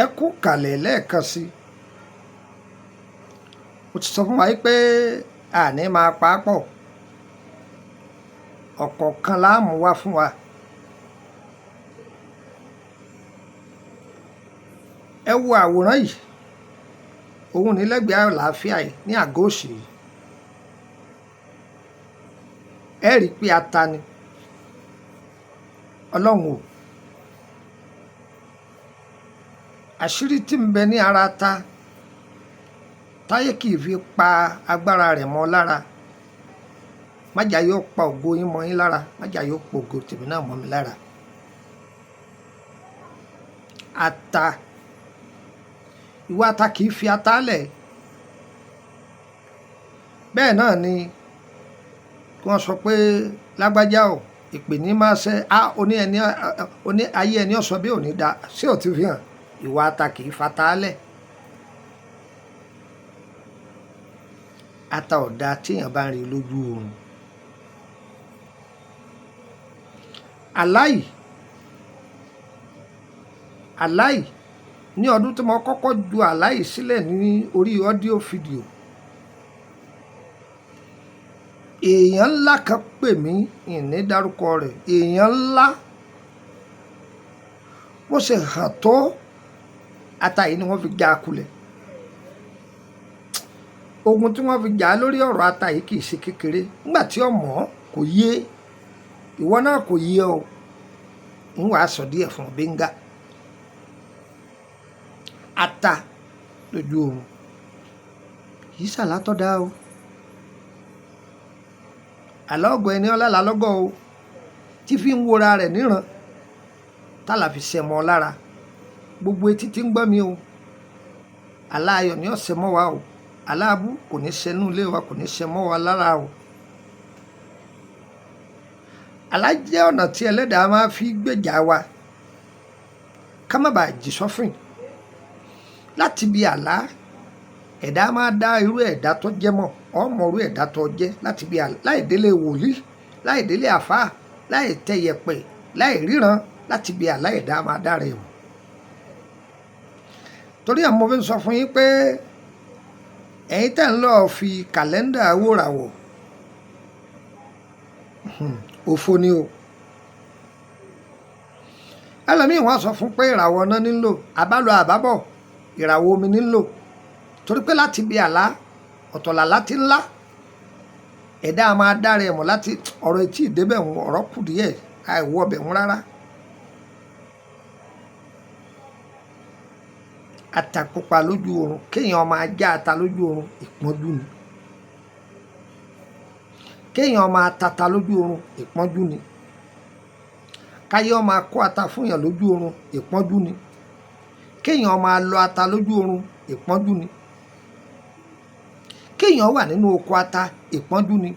Ẹ kú kàlẹ̀ lẹ́ẹ̀kan sí i. Mo ti sọ fún wa pé àní máa pa á pọ̀, ọ̀kọ̀ọ̀kan la mú wá fún wa. Ẹ wo àwòrán yìí, òun ní lẹ́gbẹ̀ẹ́ àlàáfíà yìí ní àgọ́ òsì yìí. Ẹ rí i pé ata ni Ọlọ́run o. Àṣírí tí ń bẹ ní ara ata táyé kì í fi pa agbára rẹ̀ mọ́ lára, májà yóò pa ògo yín mọ́ yín lára, májà yóò pa ògo tèmi náà mọ́ mi lára. Ata, ìwà ata kì í fi ata lẹ̀. Bẹ́ẹ̀ náà ni kí wọ́n sọ pé lágbájá o, ìpè ní máa ṣe oní ayé ẹni ọ̀sọ́ bí òní da sí ò ti fi hàn. Ìwà ata kì í fata lẹ̀. Ata ọ̀dà tíyàn bá ń rí lójú oorun. Àláì ní ọdún tí mo kọ́kọ́ ju àláì sílẹ̀ ní orí ọ́díò fídíò, èèyàn ńlá kan pè mí, ìní dárúkọ rẹ̀, èèyàn ńlá bó ṣe hàn tó ata yìí ni wọ́n fi já a kulẹ̀. Ogun tí wọ́n fi jà á lórí ọ̀rọ̀ ata yìí kì í ṣe kékeré. Nígbà tí ọmọ kò yé, ìwọ náà kò yé ọ, ń wàá sọ díẹ̀ fún bẹ́ńgá. Ata lójú oorun yìí ṣàlátọ́ dá o. Àlọ́gọ̀ ẹni ọlá lálọ́gọ̀ o, tí fi ń wora rẹ̀ níran tálà fi ṣẹ mọ́ lára. Gbogbo etí tí ń gbọ́ mi o, aláyọ̀ ni ọ̀sẹ̀ mọ́ wa o, aláàbù kò ní ṣẹnú ilé wa, kò ní ṣẹ mọ́ wa lára o. Àlá jẹ́ ọ̀nà tí ẹlẹ́dàá máa fi gbèjà wa ká má bàa jì sọ́fìn. Láti bí àlá, ẹ̀dá máa dá irú ẹ̀dá tó jẹ́ mọ̀, ọmọ irú ẹ̀dá tó jẹ́ láti bí àlá, láì délé wòlíì, láì délé àfáà, láì tẹ yẹ̀pẹ̀, láì ríran, láti bí àlá ẹ̀dá máa dára ẹ̀ mọ̀. Torí àwọn ọmọ fi ń sọ fún yín pé ẹ̀yin tẹ̀ ń lọ fi kàlẹ́ndà wòràwọ̀, òfo ni o. Ẹlòmíì wọ́n sọ fún pé ìràwọ̀ náà nílò, àbálò àbábọ̀ ìràwọ̀ omi nílò. Torí pé láti bí àlá ọ̀tọ̀ làlá ti ńlá, ẹ̀dá máa dára ẹ̀ mọ̀ láti ọ̀rọ̀ etí ìdébẹ̀ wọn, ọ̀rọ̀ kù díẹ̀ àìwọ́ ọbẹ̀ wọn rárá. Ata pupa lójú oorun, kéèyàn máa já ata lójú oorun, ìpọ́njú ni. Kéèyàn máa tata lójú oorun, ìpọ́njú ni. Káyọ̀ máa kó ata fún yàn lójú oorun, ìpọ́njú ni. Kéèyàn máa lọ ata lójú oorun, ìpọ́njú ni. Kéèyàn wà nínú oko ata, ìpọ́njú ni.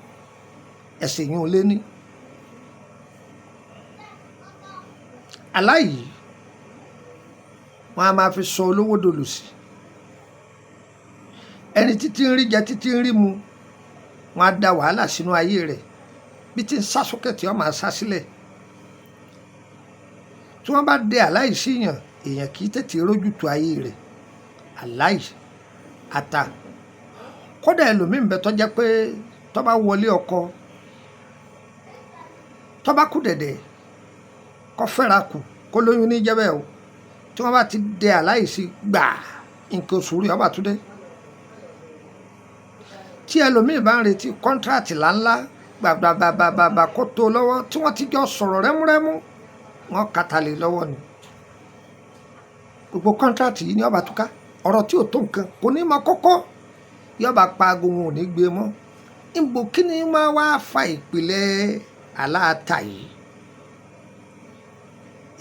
Ẹ̀sìn yìí ò lé ní. Àlá yìí wọ́n á máa fi sọ olówó dolòṣì. Ẹni títí ń rí jẹ, títí ń rí mu, wọ́n á da wàhálà sínú ayé rẹ̀. Bí tí ń sá sókè tí wọ́n máa sá sílẹ̀. Tí wọ́n bá dé àlá yìí síyàn, èèyàn kì í tètè rójútu ayé rẹ̀. Àlá yìí, ata. Kódà ẹlòmíì ń bẹ tó jẹ́ pé tó bá wọlé ọkọ, tó bá kú dẹ̀dẹ̀, kó fẹ́ra kù, kó lóyún ní jẹ́bẹ̀ o. Tí wọ́n bá ti dé àlá yìí sí gbà, nǹkan oṣù rí ọba túndé. Tí ẹlòmíì bá ń retí kọ́ńtíráàtì láńlá gbàgbàgbàgbà kó tó lọ́wọ́, tí wọ́n ti jọ sọ̀rọ̀ rẹ́múrẹ́mú, wọ́n kàtàlẹ̀ lọ́wọ́ ni. Gbogbo kọ́ńtíráàtì yìí ni ọba túká. Ọ̀rọ̀ tí ò tó nǹkan kò ní mọ kókó, yọba pa aago wọn ò ní gbé mọ́. Níbo kí ni máa wá fa ìpìlẹ̀ àlá ata yìí?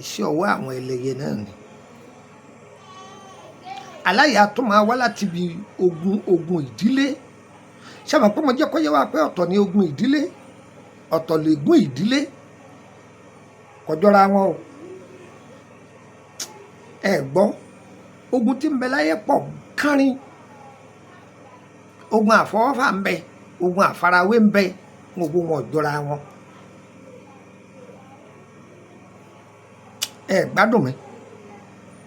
Iṣẹ́ ọwọ́ àwọn ẹlẹ́yẹ náà ni. Àlá yìí á tún máa wá láti bí ogun ìdílé. Ṣé àmọ́ pé mo jẹ́ kó yé wa pé ọ̀tọ̀ ni ogun ìdílé, ọ̀tọ̀ lègún ìdílé, kò jọra wọn o. Ẹ gbọ́, ogun tí ń bẹ láyé pọ̀ kárin. Ogun àfọwọ́fà ń bẹ, ogun àfarawé ń bẹ, gbogbo wọn ò jọra wọn. Ẹ gbádùn mi.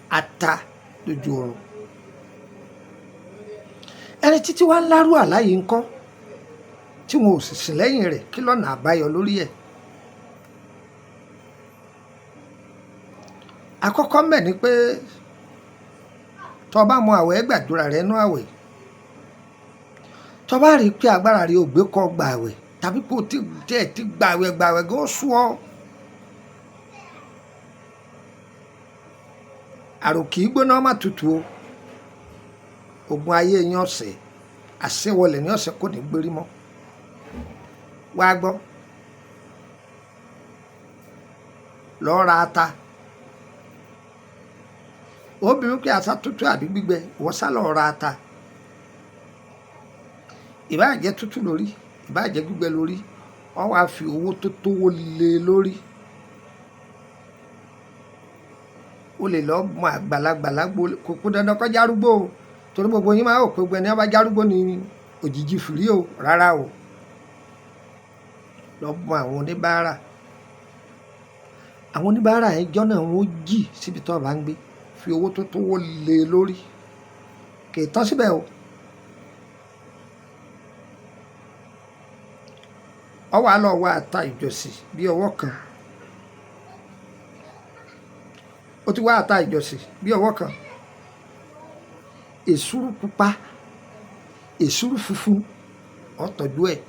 Ata lójú oorun. Ẹni títí wá ń lárú àlá yìí ń kọ́ tí wọn ò sì sìn lẹ́yìn rẹ̀, kí lọ́nà àbáyọ lórí ẹ̀? Àkọ́kọ́ ńbẹ̀ ni pé tó bá mọ àwẹ̀ gbàdúrà rẹ̀ nú àwẹ̀, tó bá rí i pé agbára rẹ̀ ò gbé kọ́ gba àwẹ̀, tàbí kó tiẹ̀ ti gba àwẹ̀ gan sú ọ, àrò kì í gbóná má tutù o, ogun ayé yín ọ̀sẹ̀ àṣewọlẹ̀ ní ọ̀sẹ̀ kò ní gbérí mọ́. Wá gbọ́, lọ́ọ́ ra ata, obìnrin pé ata tútù àbí gbígbẹ, wọ́n sá lọ́ọ́ ra ata, ìbáà jẹ́ tútù lórí, ìbáà jẹ́ gbígbẹ lórí, wọ́n wá fi owó tó tówó lé lórí. O lè lọ mọ àgbàlagbà lágbo, kò kú dandan kọjá arúgbó o, torí gbogbo yín máa rò pé gbẹni ọba járúgbó ni òjijì fìrí o, rárá o. Lọ mọ àwọn oníbàárà, àwọn oníbàárà yẹn jọ́nà wọn ó jì síbi tó bá ń gbé, fi owó tó tówó lé lórí, kì í tán síbẹ̀ o. Ọ wà lọ wá ata ìjọsìn bí ọwọ́ kan, ó ti wá ata ìjọsìn bí ọwọ́ kan, èsúrú pupa, èsúrú funfun, ó tọ́jú ẹ̀,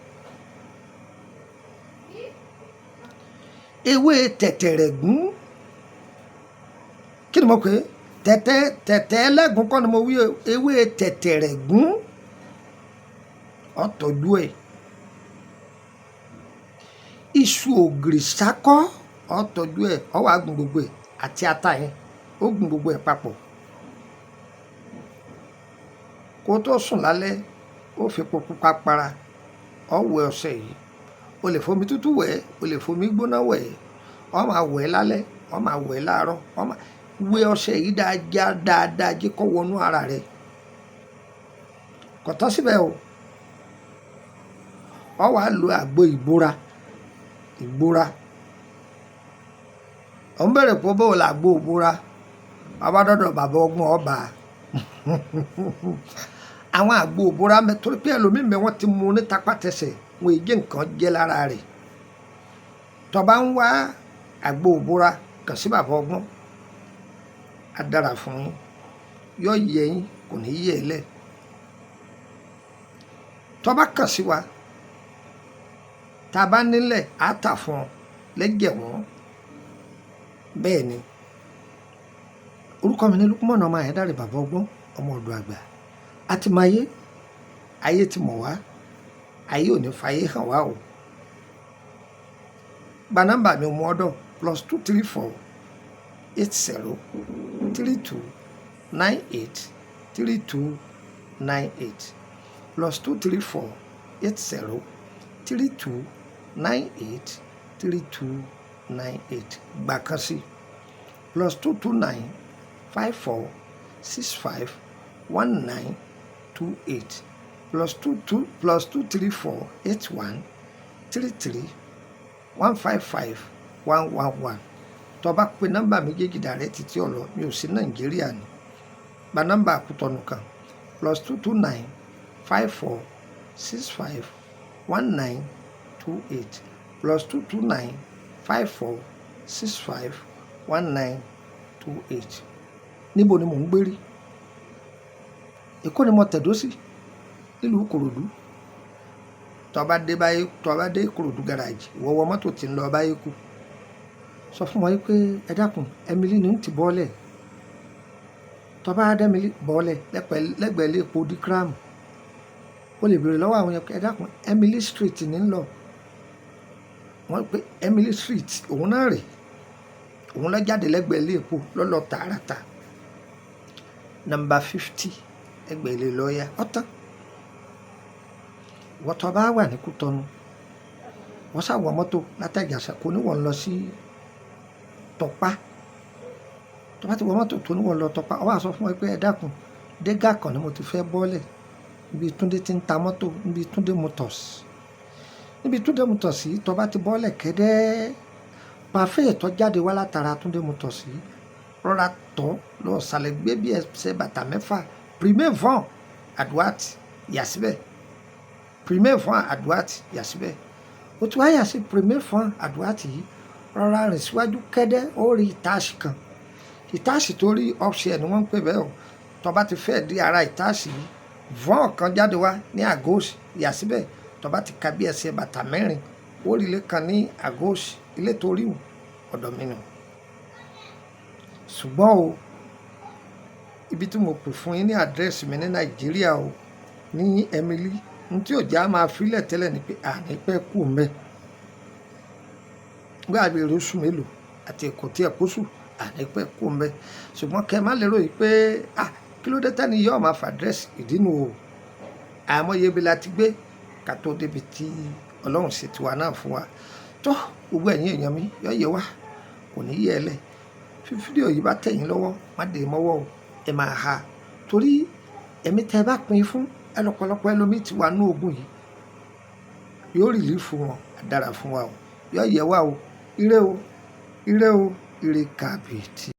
ewé tẹ̀tẹ̀rẹ̀gún, kí ni mo pè é, tẹ̀tẹ̀ ẹlẹ́gùn kọ́ ni mo wí, ewé tẹ̀tẹ̀rẹ̀gún, ó tọ́jú ẹ̀, iṣu ògìrì sákọ́, ó tọ́jú ẹ̀, ó wá gùn gbogbo ẹ̀ àti ata yẹn, ó gùn gbogbo ẹ̀ papọ̀. Kó tó sùn lálẹ́, ó fi epo pupa para, ó wẹ ọṣẹ yìí, o lè fomi tútù wẹ̀, o lè fomi gbóná wẹ̀, ó máa wẹ̀ lálẹ́, ó máa wẹ̀ láàárọ̀, ó máa wẹ ọṣẹ yìí dáadáa jẹ́ kó wọnú ara rẹ̀. Kò tán síbẹ̀ o, ó wàá lo àgbo ìbora, ó ń bẹ̀rẹ̀ pé bó o làgbo ìbora, ọba dọ́dọ̀ bàbá ọgbọ́n ọba àwọn àgbo ìbora torí pé ẹlòmíì mẹ́ wọ́n ti mú ní tapátẹsẹ̀, wọn èjì nǹkan jẹ́ lára rẹ̀. Tó bá ń wá àgbo ìbora, kàn sí bàbá ọgbọ́n, á dára fún yín, yóò yẹ yín, kò ní yẹ ẹ lẹ̀. Tó bá kàn sí wa, tá a bá nílẹ̀ á tà fún ọ lẹ́jẹ̀ wọ́n. Bẹ́ẹ̀ ni, orúkọ mi ní Lúkúmọ̀nù ọmọ Ayédáre, bàbá ọgbọ́n, ọmọ ọ̀dọ̀ àgbà. A ti máa yé, ayé ti mọ̀ wá, ayé ò ní fàyè hàn wá o. Gba nọ́mbà mi mú ọ̀dọ̀ +234 80 32 98 32 98 +234 80 32 98 32 98. Gbà kan sí +229 54 65 19 28 +234 81 33 155 111. Tó bá pe nọ́mbà méjèèjì dàrẹ́tì tí ọ̀lọ́, mi ò sí Nàìjíríà ni. Gba nọ́mbà Kútọ̀nù kan +229 54 65 19 28 +229 54 65 19 28. Níbo ni mò ń gbé rí? Èkó ni mo tẹ̀dó sí, nílùú Ìkòròdú. Tó bá dé Ìkòròdú gáràjì, wọ́wọ́ mọ́tò tí ń lọ báyé kú, sọ fún wọn pé ẹ dákun, Emily ní ti bọ́ọ̀lẹ̀. Tó bá dé Emily bọ́ọ̀lẹ̀ lẹ́gbẹ̀ẹ́ ilé epo díkíráàmù, o lè béèrè lọ́wọ́ àwọn yẹn pé ẹ dákun, Emily Street ní ń lọ. Wọ́n pé Emily Street òun náà rè, òun lọ jáde lẹ́gbẹ̀ẹ́ ilé epo lọ́lọ́ tààràtà, nọ́mbà 50 ẹgbẹ̀ẹ́ ilé lọ́ọ̀yà ọ̀tán. Wọ́n tó bá wà ní Kútọ̀nù, wọ́n ṣàwọ̀ mọ́tò látàjàṣà, kò ní wọ́n lọ sí Tọ́pá. Tó bá ti wọ mọ́tò tó ní wọ́n lọ Tọ́pá, ó wá sọ fún wọn pé ẹ dákun, dégà kan ni mo ti fẹ́ bọ́ọ̀lẹ̀, níbi Túndé ti ń ta mọ́tò, níbi Túndé Motors. Níbi Túndé Motors yìí, tó bá ti bọ́ọ̀lẹ̀ kẹ́dẹ́, pàfẹ́ tó jáde wá látara Túndé Motors yìí, rọra tọ́ lọ sàlẹ̀ gbé bí ẹsẹ̀ bàtà mẹ́fà premier fún àdúrátì yà síbẹ̀ premier fún àdúrátì yà síbẹ̀ ó ti wá yà sí premier fún àdúrátì yìí rọra rìn síwájú kẹ́dẹ́ ó rí ìtaàsì kan ìtaàsì tó rí upstairs ni wọ́n ń pè bẹ́ẹ̀ o tó bá ti fẹ́ di ara ìtaàsì yìí vọ́n kan jáde wá ní àgọ́ òsì yà síbẹ̀ tó bá ti ka bí ẹsẹ̀ bàtà mẹ́rin ó rí ilé kan ní àgọ́ òsì ilé tó rí ọ̀dọ̀ mi nù ṣùgbọ́n o ibi tí mo pè fún yín ní àdírẹ́sì mi ní Nàìjíríà o ní Emily n tí òjá máa filẹ̀ tẹ́lẹ̀ ni pé àní pẹ́ kú mẹ́ gbé àbẹ̀rẹ̀ oṣù mélòó àti èkó tí ẹ̀ kó sùn àní pẹ́ kú mẹ́ ṣùgbọ́n kẹ́ ẹ má lérò yìí pé kí ló dé tẹ́ni yóò máa fa àdírẹ́sì ìdínú o àmọ́yé ibi la ti gbé ká tó débi tí Ọlọ́run ṣe tiwa náà fún wa tó gbogbo ẹ̀yin èèyàn mi yọ yẹ wá kò ní yẹ ẹ lẹ̀ fídíò yìí bá tẹ̀yìn lọ́wọ́ má dé mọ́wọ́ o ẹ máa ha torí ẹ̀mí tẹ́ ẹ bá pín fún ẹlọ́pọ̀lọpọ̀ ẹlòmíì ti wà ní ogun yìí yóò rìlí fún wọn dára fún wa o yọ yẹ wá o ire o ire o ire kàbìtì.